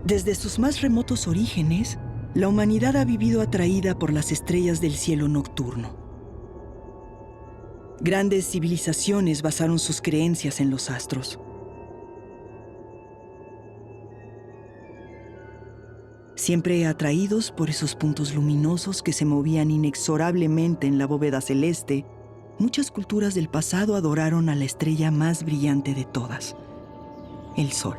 Desde sus más remotos orígenes, la humanidad ha vivido atraída por las estrellas del cielo nocturno. Grandes civilizaciones basaron sus creencias en los astros. Siempre atraídos por esos puntos luminosos que se movían inexorablemente en la bóveda celeste, muchas culturas del pasado adoraron a la estrella más brillante de todas, el Sol.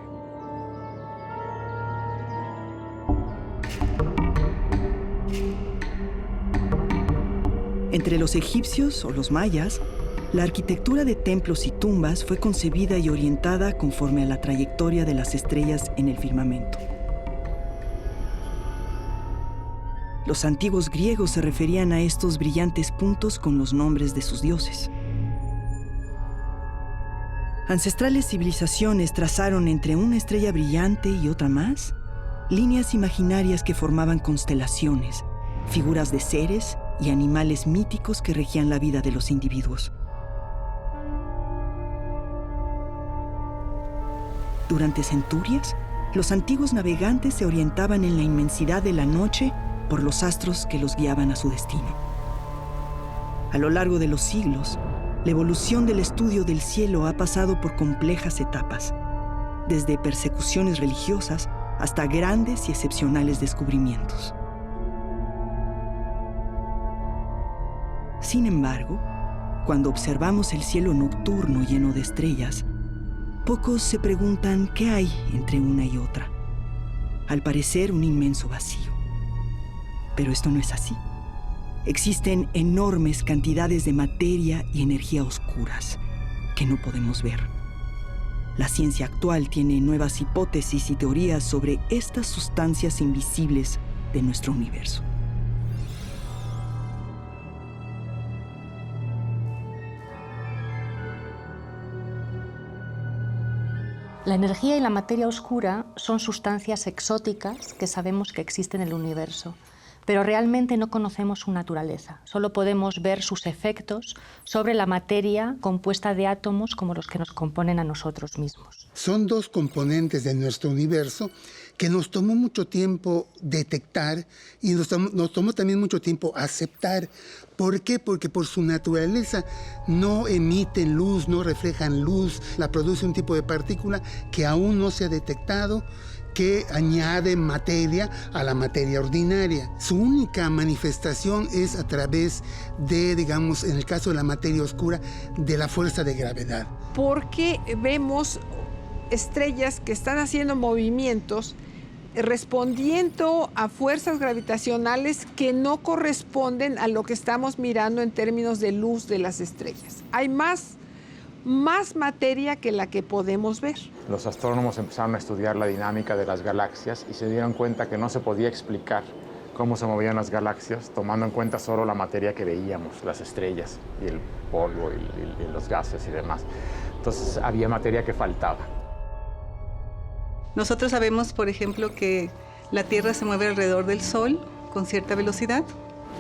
Entre los egipcios o los mayas, la arquitectura de templos y tumbas fue concebida y orientada conforme a la trayectoria de las estrellas en el firmamento. Los antiguos griegos se referían a estos brillantes puntos con los nombres de sus dioses. Ancestrales civilizaciones trazaron entre una estrella brillante y otra más líneas imaginarias que formaban constelaciones, figuras de seres y animales míticos que regían la vida de los individuos. Durante centurias, los antiguos navegantes se orientaban en la inmensidad de la noche por los astros que los guiaban a su destino. A lo largo de los siglos, la evolución del estudio del cielo ha pasado por complejas etapas, desde persecuciones religiosas hasta grandes y excepcionales descubrimientos. Sin embargo, cuando observamos el cielo nocturno lleno de estrellas, pocos se preguntan qué hay entre una y otra. Al parecer, un inmenso vacío. Pero esto no es así. Existen enormes cantidades de materia y energía oscuras que no podemos ver. La ciencia actual tiene nuevas hipótesis y teorías sobre estas sustancias invisibles de nuestro universo. La energía y la materia oscura son sustancias exóticas que sabemos que existen en el universo, pero realmente no conocemos su naturaleza. Solo podemos ver sus efectos sobre la materia compuesta de átomos como los que nos componen a nosotros mismos. Son dos componentes de nuestro universo que nos tomó mucho tiempo detectar y nos tomó también mucho tiempo aceptar. ¿Por qué? Porque por su naturaleza no emiten luz, no reflejan luz, la produce un tipo de partícula que aún no se ha detectado, que añade materia a la materia ordinaria. Su única manifestación es a través de, digamos, en el caso de la materia oscura, de la fuerza de gravedad. Porque vemos estrellas que están haciendo movimientos respondiendo a fuerzas gravitacionales que no corresponden a lo que estamos mirando en términos de luz de las estrellas. Hay más materia que la que podemos ver. Los astrónomos empezaron a estudiar la dinámica de las galaxias y se dieron cuenta que no se podía explicar cómo se movían las galaxias tomando en cuenta solo la materia que veíamos, las estrellas y el polvo y los gases y demás. Entonces había materia que faltaba. Nosotros sabemos, por ejemplo, que la Tierra se mueve alrededor del Sol con cierta velocidad.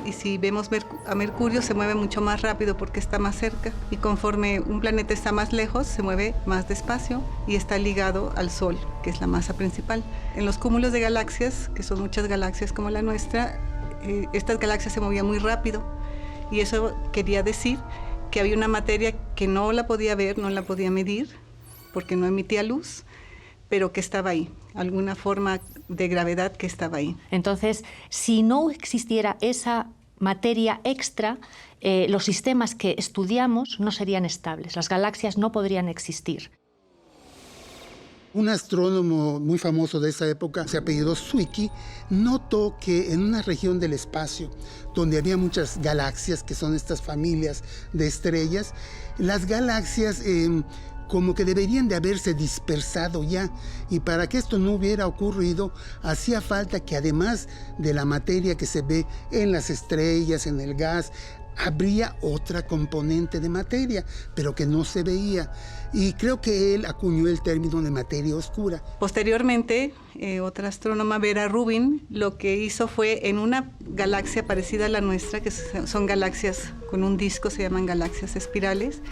Y si vemos a Mercurio, se mueve mucho más rápido porque está más cerca. Y conforme un planeta está más lejos, se mueve más despacio y está ligado al Sol, que es la masa principal. En los cúmulos de galaxias, que son muchas galaxias como la nuestra, estas galaxias se movían muy rápido. Y eso quería decir que había una materia que no la podía ver, no la podía medir, porque no emitía luz, pero que estaba ahí, alguna forma de gravedad que estaba ahí. Entonces, si no existiera esa materia extra, los sistemas que estudiamos no serían estables, las galaxias no podrían existir. Un astrónomo muy famoso de esa época, se apellidó Zwicky, notó que en una región del espacio donde había muchas galaxias, que son estas familias de estrellas, las galaxias como que deberían de haberse dispersado ya. Y para que esto no hubiera ocurrido, hacía falta que además de la materia que se ve en las estrellas, en el gas, habría otra componente de materia, pero que no se veía. Y creo que él acuñó el término de materia oscura. Posteriormente, otra astrónoma, Vera Rubin, lo que hizo fue en una galaxia parecida a la nuestra, que son galaxias con un disco, se llaman galaxias espirales,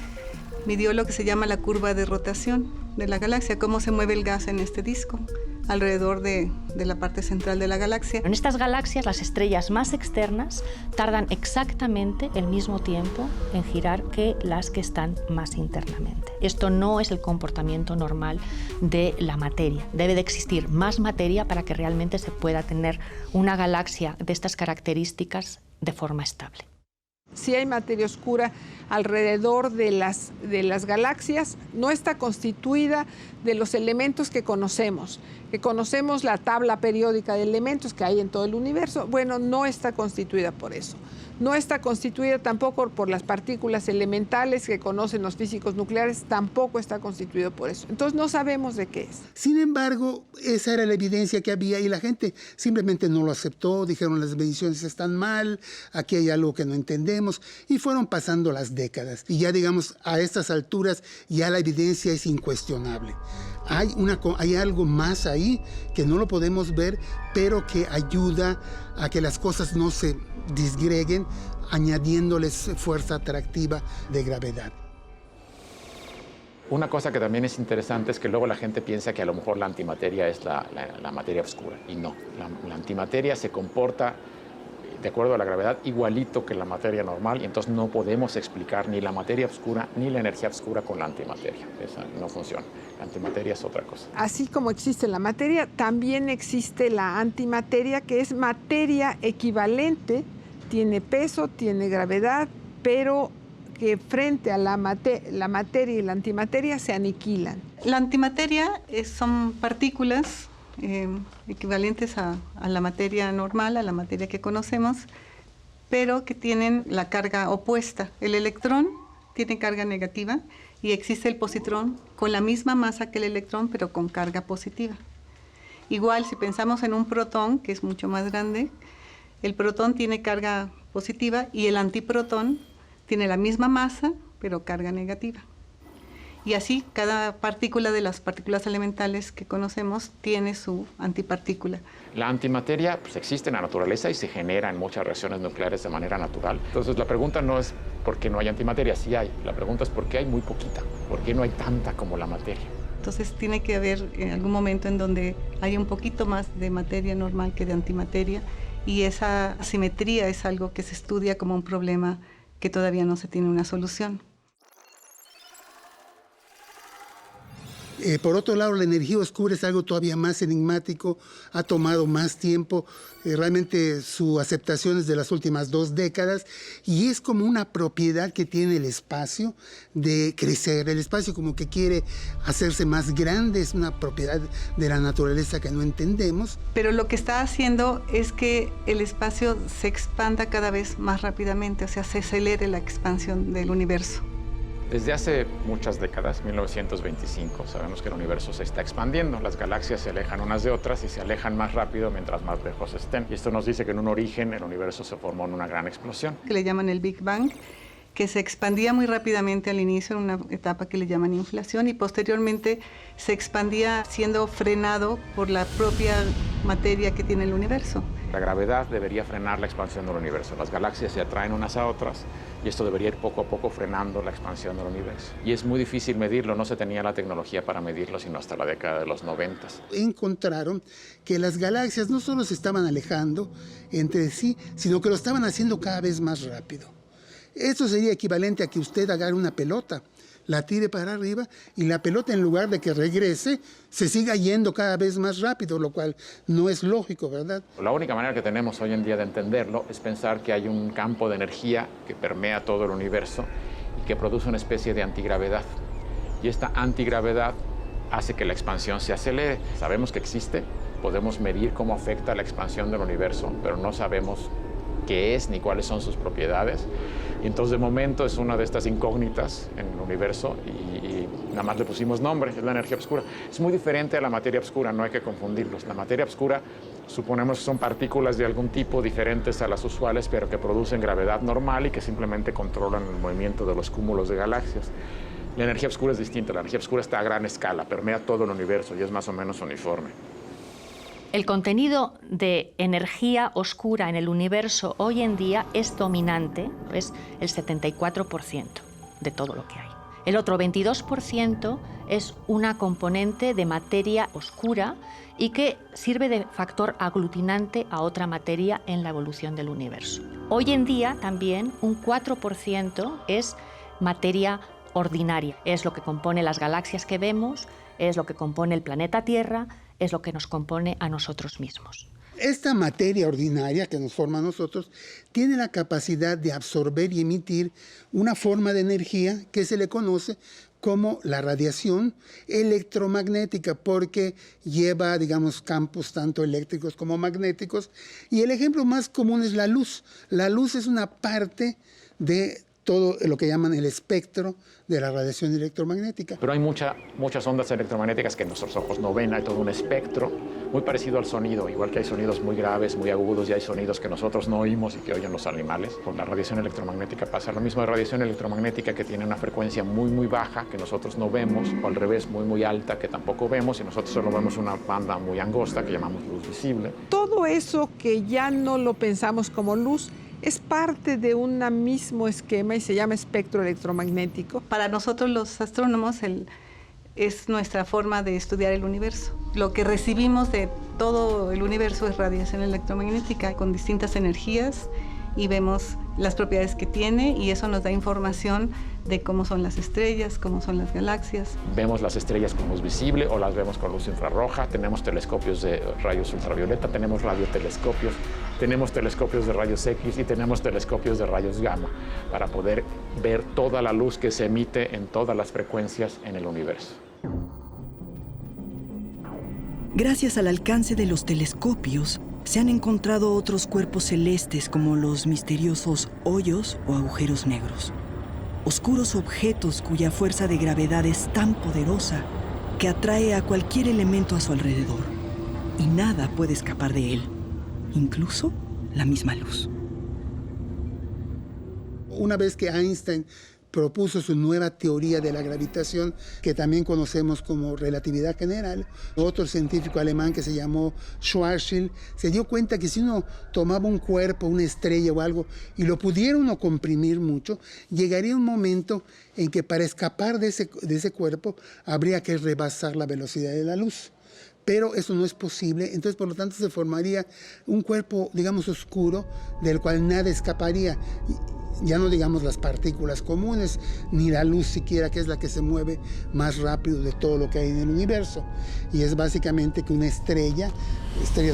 midió lo que se llama la curva de rotación de la galaxia, cómo se mueve el gas en este disco alrededor de la parte central de la galaxia. En estas galaxias, las estrellas más externas tardan exactamente el mismo tiempo en girar que las que están más internamente. Esto no es el comportamiento normal de la materia. Debe de existir más materia para que realmente se pueda tener una galaxia de estas características de forma estable. Si hay materia oscura alrededor de las galaxias, no está constituida de los elementos que conocemos la tabla periódica de elementos que hay en todo el universo. Bueno, no está constituida por eso. No está constituida tampoco por las partículas elementales que conocen los físicos nucleares, tampoco está constituido por eso. Entonces no sabemos de qué es. Sin embargo, esa era la evidencia que había y la gente simplemente no lo aceptó, dijeron las mediciones están mal, aquí hay algo que no entendemos, y fueron pasando las décadas. Y ya digamos, a estas alturas ya la evidencia es incuestionable. Hay algo más ahí que no lo podemos ver, pero que ayuda a que las cosas no se disgreguen, añadiéndoles fuerza atractiva de gravedad. Una cosa que también es interesante es que luego la gente piensa que a lo mejor la antimateria es la materia oscura, y no. La antimateria se comporta de acuerdo a la gravedad igualito que la materia normal, y entonces no podemos explicar ni la materia oscura ni la energía oscura con la antimateria. Esa no funciona. La antimateria es otra cosa. Así como existe la materia, también existe la antimateria, que es materia equivalente, tiene peso, tiene gravedad, pero que frente a la materia y la antimateria se aniquilan. La antimateria son partículas equivalentes a la materia normal, a la materia que conocemos, pero que tienen la carga opuesta. El electrón tiene carga negativa y existe el positrón con la misma masa que el electrón, pero con carga positiva. Igual, si pensamos en un protón, que es mucho más grande, el protón tiene carga positiva y el antiprotón tiene la misma masa, pero carga negativa. Y así, cada partícula de las partículas elementales que conocemos tiene su antipartícula. La antimateria pues, existe en la naturaleza y se genera en muchas reacciones nucleares de manera natural. Entonces, la pregunta no es por qué no hay antimateria, sí hay. La pregunta es por qué hay muy poquita, por qué no hay tanta como la materia. Entonces, tiene que haber algún momento en donde haya un poquito más de materia normal que de antimateria, y esa asimetría es algo que se estudia como un problema que todavía no se tiene una solución. Por otro lado, la energía oscura es algo todavía más enigmático, ha tomado más tiempo, realmente su aceptación es de las últimas 2 décadas, y es como una propiedad que tiene el espacio de crecer. El espacio como que quiere hacerse más grande, es una propiedad de la naturaleza que no entendemos. Pero lo que está haciendo es que el espacio se expanda cada vez más rápidamente, o sea, se acelere la expansión del universo. Desde hace muchas décadas, 1925, sabemos que el universo se está expandiendo. Las galaxias se alejan unas de otras y se alejan más rápido mientras más lejos estén. Y esto nos dice que en un origen el universo se formó en una gran explosión. Que le llaman el Big Bang, que se expandía muy rápidamente al inicio en una etapa que le llaman inflación, y posteriormente se expandía siendo frenado por la propia materia que tiene el universo. La gravedad debería frenar la expansión del universo. Las galaxias se atraen unas a otras y esto debería ir poco a poco frenando la expansión del universo. Y es muy difícil medirlo, no se tenía la tecnología para medirlo sino hasta la década de los 90. Encontraron que las galaxias no solo se estaban alejando entre sí, sino que lo estaban haciendo cada vez más rápido. Esto sería equivalente a que usted agarre una pelota. la tire para arriba y la pelota, en lugar de que regrese, se siga yendo cada vez más rápido, lo cual no es lógico, ¿verdad? La única manera que tenemos hoy en día de entenderlo es pensar que hay un campo de energía que permea todo el universo y que produce una especie de antigravedad. Y esta antigravedad hace que la expansión se acelere. Sabemos que existe, podemos medir cómo afecta la expansión del universo, pero no sabemos qué es ni cuáles son sus propiedades. Y entonces, de momento, es una de estas incógnitas en el universo y nada más le pusimos nombre, es la energía oscura. Es muy diferente a la materia oscura, no hay que confundirlos. La materia oscura suponemos que son partículas de algún tipo diferentes a las usuales, pero que producen gravedad normal y que simplemente controlan el movimiento de los cúmulos de galaxias. La energía oscura es distinta, la energía oscura está a gran escala, permea todo el universo y es más o menos uniforme. El contenido de energía oscura en el universo hoy en día es dominante, es el 74% de todo lo que hay. El otro 22% es una componente de materia oscura y que sirve de factor aglutinante a otra materia en la evolución del universo. Hoy en día también un 4% es materia ordinaria. Es lo que compone las galaxias que vemos, es lo que compone el planeta Tierra, es lo que nos compone a nosotros mismos. Esta materia ordinaria que nos forma a nosotros tiene la capacidad de absorber y emitir una forma de energía que se le conoce como la radiación electromagnética, porque lleva, digamos, campos tanto eléctricos como magnéticos. Y el ejemplo más común es la luz. La luz es una parte de todo lo que llaman el espectro de la radiación electromagnética. Pero hay muchas ondas electromagnéticas que nuestros ojos no ven, hay todo un espectro muy parecido al sonido, igual que hay sonidos muy graves, muy agudos, y hay sonidos que nosotros no oímos y que oyen los animales. Con la radiación electromagnética pasa lo mismo. Hay radiación electromagnética que tiene una frecuencia muy baja, que nosotros no vemos, o al revés, muy alta, que tampoco vemos, y nosotros solo vemos una banda muy angosta que llamamos luz visible. Todo eso que ya no lo pensamos como luz, es parte de un mismo esquema y se llama espectro electromagnético. Para nosotros los astrónomos es nuestra forma de estudiar el universo. Lo que recibimos de todo el universo es radiación electromagnética con distintas energías y vemos las propiedades que tiene y eso nos da información de cómo son las estrellas, cómo son las galaxias. Vemos las estrellas con luz visible o las vemos con luz infrarroja, tenemos telescopios de rayos ultravioleta, tenemos radiotelescopios, tenemos telescopios de rayos X y tenemos telescopios de rayos gamma para poder ver toda la luz que se emite en todas las frecuencias en el universo. Gracias al alcance de los telescopios, se han encontrado otros cuerpos celestes como los misteriosos hoyos o agujeros negros. Oscuros objetos cuya fuerza de gravedad es tan poderosa que atrae a cualquier elemento a su alrededor y nada puede escapar de él, incluso la misma luz. Una vez que Einstein propuso su nueva teoría de la gravitación, que también conocemos como relatividad general, otro científico alemán que se llamó Schwarzschild se dio cuenta que si uno tomaba un cuerpo, una estrella o algo, y lo pudiera uno comprimir mucho, llegaría un momento en que para escapar de ese cuerpo habría que rebasar la velocidad de la luz. Pero eso no es posible, entonces por lo tanto se formaría un cuerpo, digamos, oscuro, del cual nada escaparía. Ya no digamos las partículas comunes, ni la luz siquiera, que es la que se mueve más rápido de todo lo que hay en el universo. Y es básicamente que una estrellas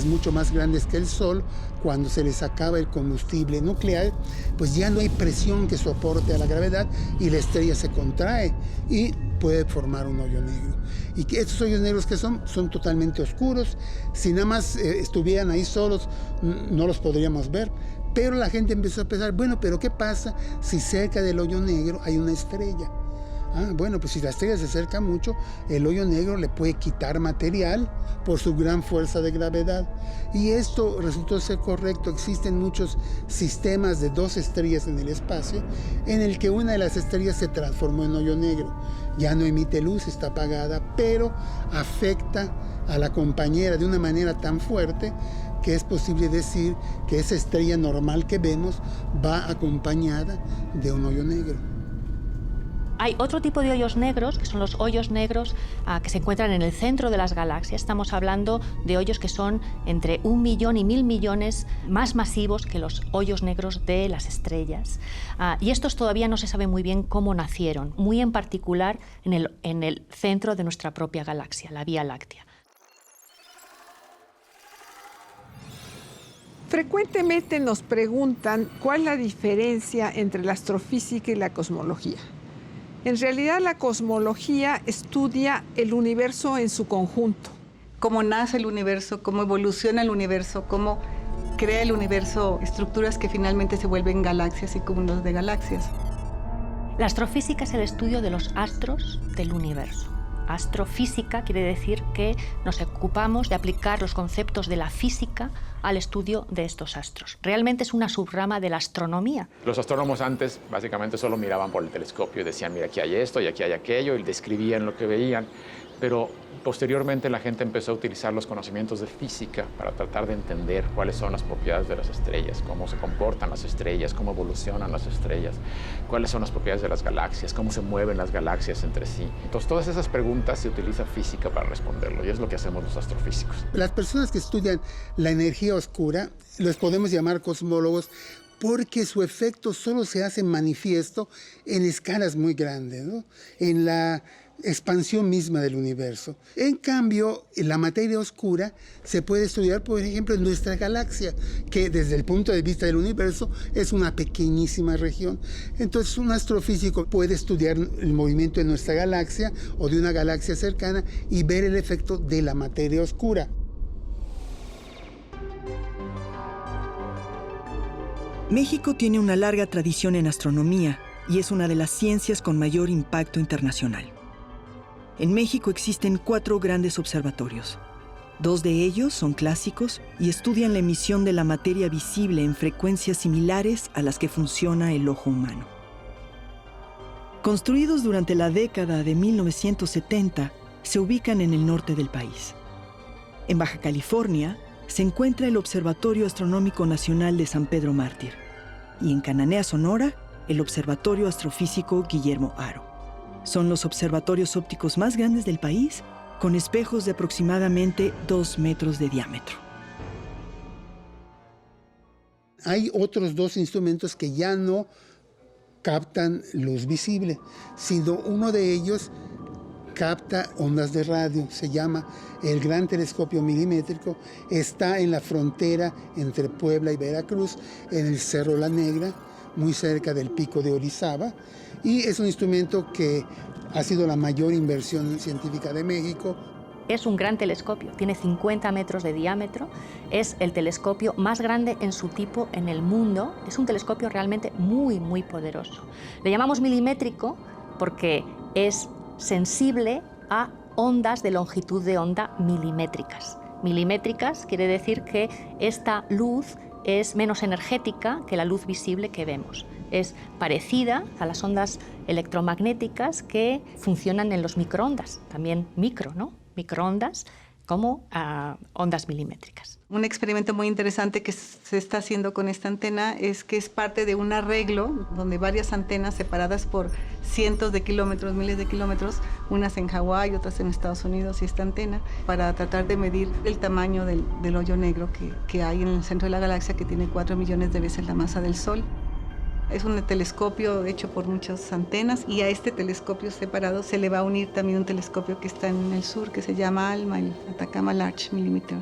mucho más grandes que el Sol, cuando se les acaba el combustible nuclear, pues ya no hay presión que soporte a la gravedad y la estrella se contrae y puede formar un hoyo negro. Y que estos hoyos negros que son totalmente oscuros. Si nada más estuvieran ahí solos, no los podríamos ver. Pero la gente empezó a pensar, bueno, pero ¿qué pasa si cerca del hoyo negro hay una estrella? Bueno, pues si la estrella se acerca mucho, el hoyo negro le puede quitar material por su gran fuerza de gravedad. Y esto resultó ser correcto. Existen muchos sistemas de dos estrellas en el espacio, en el que una de las estrellas se transformó en hoyo negro. Ya no emite luz, está apagada, pero afecta a la compañera de una manera tan fuerte que es posible decir que esa estrella normal que vemos va acompañada de un hoyo negro. Hay otro tipo de hoyos negros, que son los hoyos negros que se encuentran en el centro de las galaxias. Estamos hablando de hoyos que son entre 1 millón y 1000 millones más masivos que los hoyos negros de las estrellas. Y estos todavía no se sabe muy bien cómo nacieron, muy en particular en el centro de nuestra propia galaxia, la Vía Láctea. Frecuentemente nos preguntan cuál es la diferencia entre la astrofísica y la cosmología. En realidad, la cosmología estudia el universo en su conjunto. Cómo nace el universo, cómo evoluciona el universo, cómo crea el universo estructuras que finalmente se vuelven galaxias y cúmulos de galaxias. La astrofísica es el estudio de los astros del universo. Astrofísica quiere decir que nos ocupamos de aplicar los conceptos de la física al estudio de estos astros. Realmente es una subrama de la astronomía. Los astrónomos antes básicamente solo miraban por el telescopio y decían, mira, aquí hay esto y aquí hay aquello, y describían lo que veían, pero posteriormente la gente empezó a utilizar los conocimientos de física para tratar de entender cuáles son las propiedades de las estrellas, cómo se comportan las estrellas, cómo evolucionan las estrellas, cuáles son las propiedades de las galaxias, cómo se mueven las galaxias entre sí. Entonces, todas esas preguntas se utiliza física para responderlo, y es lo que hacemos los astrofísicos. Las personas que estudian la energía oscura, los podemos llamar cosmólogos, porque su efecto solo se hace manifiesto en escalas muy grandes, ¿no? En la expansión misma del universo. En cambio, la materia oscura se puede estudiar, por ejemplo, en nuestra galaxia, que desde el punto de vista del universo es una pequeñísima región. Entonces, un astrofísico puede estudiar el movimiento de nuestra galaxia o de una galaxia cercana y ver el efecto de la materia oscura. México tiene una larga tradición en astronomía y es una de las ciencias con mayor impacto internacional. En México existen 4 grandes observatorios. 2 de ellos son clásicos y estudian la emisión de la materia visible en frecuencias similares a las que funciona el ojo humano. Construidos durante la década de 1970, se ubican en el norte del país. En Baja California se encuentra el Observatorio Astronómico Nacional de San Pedro Mártir y en Cananea, Sonora, el Observatorio Astrofísico Guillermo Haro. Son los observatorios ópticos más grandes del país, con espejos de aproximadamente 2 metros de diámetro. Hay otros 2 instrumentos que ya no captan luz visible, sino uno de ellos capta ondas de radio. Se llama el Gran Telescopio Milimétrico. Está en la frontera entre Puebla y Veracruz, en el Cerro La Negra, muy cerca del Pico de Orizaba. Y es un instrumento que ha sido la mayor inversión científica de México. Es un gran telescopio, tiene 50 metros de diámetro, es el telescopio más grande en su tipo en el mundo, es un telescopio realmente muy, muy poderoso. Le llamamos milimétrico porque es sensible a ondas de longitud de onda milimétricas. Milimétricas quiere decir que esta luz es menos energética que la luz visible que vemos. Es parecida a las ondas electromagnéticas que funcionan en los microondas, también micro, ¿no? Microondas como ondas milimétricas. Un experimento muy interesante que se está haciendo con esta antena es que es parte de un arreglo donde varias antenas separadas por cientos de kilómetros, miles de kilómetros, unas en Hawái, otras en Estados Unidos, y esta antena, para tratar de medir el tamaño del hoyo negro que hay en el centro de la galaxia, que tiene 4 millones de veces la masa del Sol. Es un telescopio hecho por muchas antenas, y a este telescopio separado se le va a unir también un telescopio que está en el sur, que se llama ALMA, el Atacama Large Millimeter.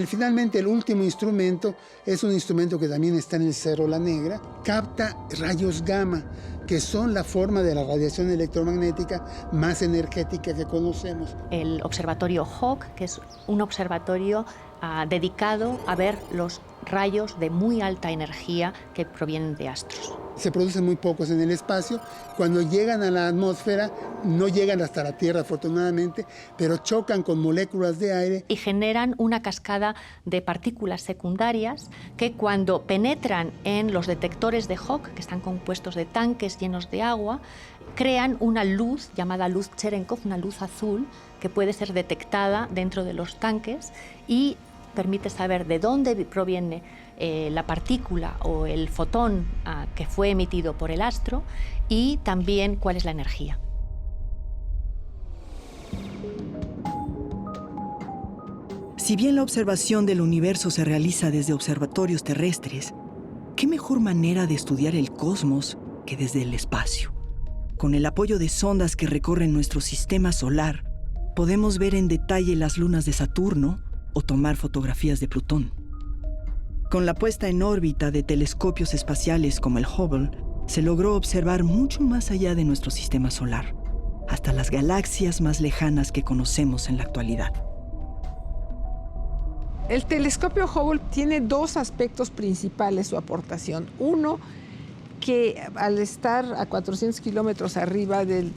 Finalmente, el último instrumento es un instrumento que también está en el Cerro La Negra. Capta rayos gamma, que son la forma de la radiación electromagnética más energética que conocemos. El observatorio Hawk, que es un observatorio dedicado a ver los rayos de muy alta energía que provienen de astros. Se producen muy pocos en el espacio. Cuando llegan a la atmósfera, no llegan hasta la Tierra, afortunadamente, pero chocan con moléculas de aire. Y generan una cascada de partículas secundarias que, cuando penetran en los detectores de Hawk, que están compuestos de tanques llenos de agua, crean una luz llamada luz Cherenkov, una luz azul, que puede ser detectada dentro de los tanques y permite saber de dónde proviene la partícula o el fotón que fue emitido por el astro y también cuál es la energía. Si bien la observación del universo se realiza desde observatorios terrestres, ¿qué mejor manera de estudiar el cosmos que desde el espacio? Con el apoyo de sondas que recorren nuestro sistema solar, podemos ver en detalle las lunas de Saturno o tomar fotografías de Plutón. Con la puesta en órbita de telescopios espaciales como el Hubble, se logró observar mucho más allá de nuestro sistema solar, hasta las galaxias más lejanas que conocemos en la actualidad. El telescopio Hubble tiene dos aspectos principales su aportación. Uno, que al estar a 400 kilómetros arriba del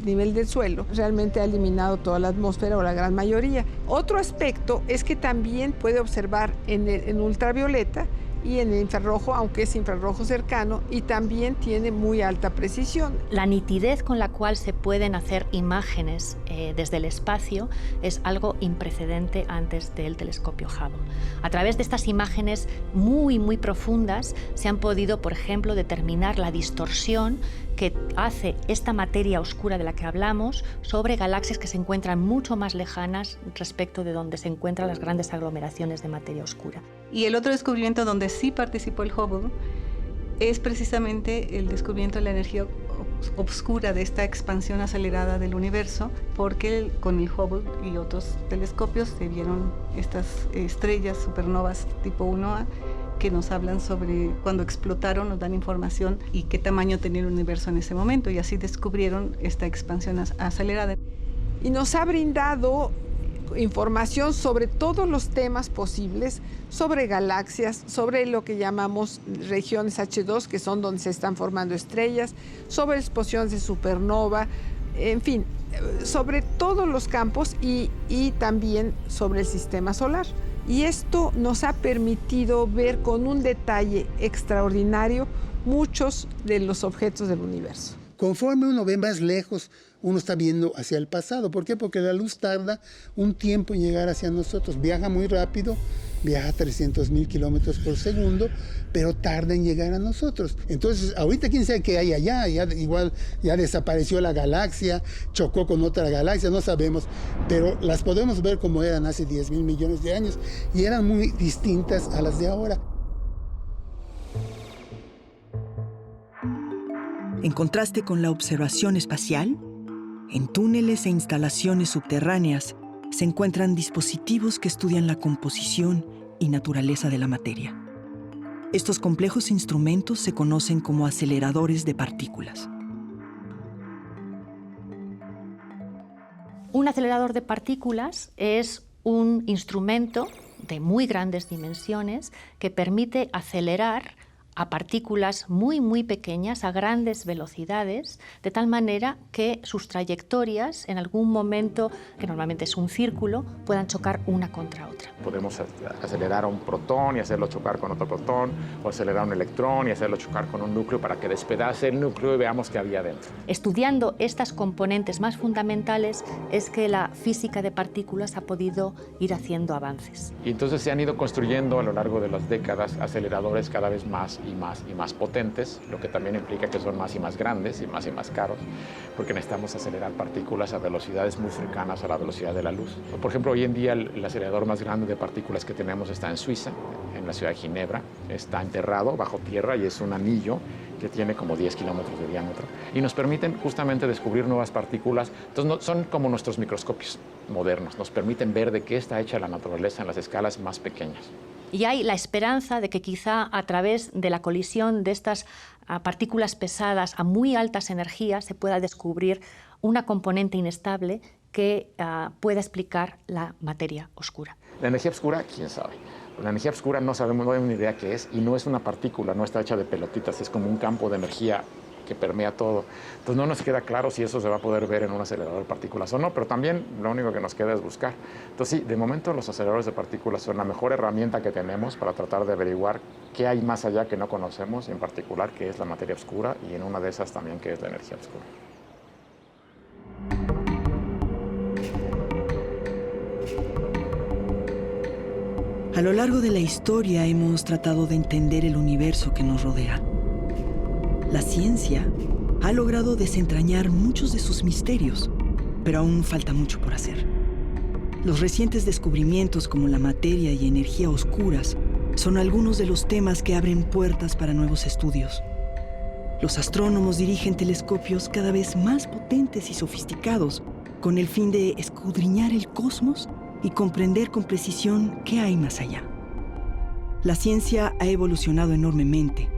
nivel del suelo, realmente ha eliminado toda la atmósfera o la gran mayoría. Otro aspecto es que también puede observar en ultravioleta y en el infrarrojo, aunque es infrarrojo cercano, y también tiene muy alta precisión. La nitidez con la cual se pueden hacer imágenes desde el espacio es algo imprecedente antes del telescopio Hubble. A través de estas imágenes muy, muy profundas se han podido, por ejemplo, determinar la distorsión que hace esta materia oscura de la que hablamos sobre galaxias que se encuentran mucho más lejanas respecto de donde se encuentran las grandes aglomeraciones de materia oscura. Y el otro descubrimiento donde sí participó el Hubble es precisamente el descubrimiento de la energía oscura, de esta expansión acelerada del universo, porque con el Hubble y otros telescopios se vieron estas estrellas supernovas tipo 1A que nos hablan sobre cuando explotaron, nos dan información y qué tamaño tenía el universo en ese momento, y así descubrieron esta expansión acelerada. Y nos ha brindado información sobre todos los temas posibles, sobre galaxias, sobre lo que llamamos regiones H2, que son donde se están formando estrellas, sobre explosiones de supernova, en fin, sobre todos los campos y también sobre el sistema solar. Y esto nos ha permitido ver con un detalle extraordinario muchos de los objetos del universo. Conforme uno ve más lejos, uno está viendo hacia el pasado. ¿Por qué? Porque la luz tarda un tiempo en llegar hacia nosotros. Viaja muy rápido, viaja a 300,000 kilómetros por segundo, pero tarda en llegar a nosotros. Entonces, ahorita quién sabe qué hay allá. Igual ya desapareció la galaxia, chocó con otra galaxia, no sabemos. Pero las podemos ver como eran hace 10,000 millones de años y eran muy distintas a las de ahora. En contraste con la observación espacial, en túneles e instalaciones subterráneas se encuentran dispositivos que estudian la composición y naturaleza de la materia. Estos complejos instrumentos se conocen como aceleradores de partículas. Un acelerador de partículas es un instrumento de muy grandes dimensiones que permite acelerar a partículas muy, muy pequeñas a grandes velocidades, de tal manera que sus trayectorias, en algún momento, que normalmente es un círculo, puedan chocar una contra otra. Podemos acelerar a un protón y hacerlo chocar con otro protón, o acelerar un electrón y hacerlo chocar con un núcleo para que despedace el núcleo y veamos qué había dentro. Estudiando estas componentes más fundamentales es que la física de partículas ha podido ir haciendo avances. Y entonces se han ido construyendo a lo largo de las décadas aceleradores cada vez más y más potentes, lo que también implica que son más y más grandes y más caros, porque necesitamos acelerar partículas a velocidades muy cercanas a la velocidad de la luz. Por ejemplo, hoy en día el acelerador más grande de partículas que tenemos está en Suiza, en la ciudad de Ginebra. Está enterrado bajo tierra y es un anillo que tiene como 10 kilómetros de diámetro y nos permiten justamente descubrir nuevas partículas. Entonces son como nuestros microscopios modernos, nos permiten ver de qué está hecha la naturaleza en las escalas más pequeñas. Y hay la esperanza de que quizá a través de la colisión de estas partículas pesadas a muy altas energías se pueda descubrir una componente inestable que pueda explicar la materia oscura. La energía oscura, quién sabe. La energía oscura no sabemos, no hay una idea qué es, y no es una partícula, no está hecha de pelotitas, es como un campo de energía que permea todo. Entonces no nos queda claro si eso se va a poder ver en un acelerador de partículas o no, pero también lo único que nos queda es buscar. Entonces sí, de momento los aceleradores de partículas son la mejor herramienta que tenemos para tratar de averiguar qué hay más allá que no conocemos, y en particular qué es la materia oscura, y en una de esas también qué es la energía oscura. A lo largo de la historia hemos tratado de entender el universo que nos rodea. La ciencia ha logrado desentrañar muchos de sus misterios, pero aún falta mucho por hacer. Los recientes descubrimientos como la materia y energía oscuras son algunos de los temas que abren puertas para nuevos estudios. Los astrónomos dirigen telescopios cada vez más potentes y sofisticados con el fin de escudriñar el cosmos y comprender con precisión qué hay más allá. La ciencia ha evolucionado enormemente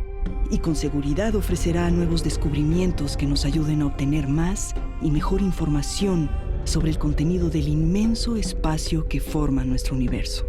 y con seguridad ofrecerá nuevos descubrimientos que nos ayuden a obtener más y mejor información sobre el contenido del inmenso espacio que forma nuestro universo.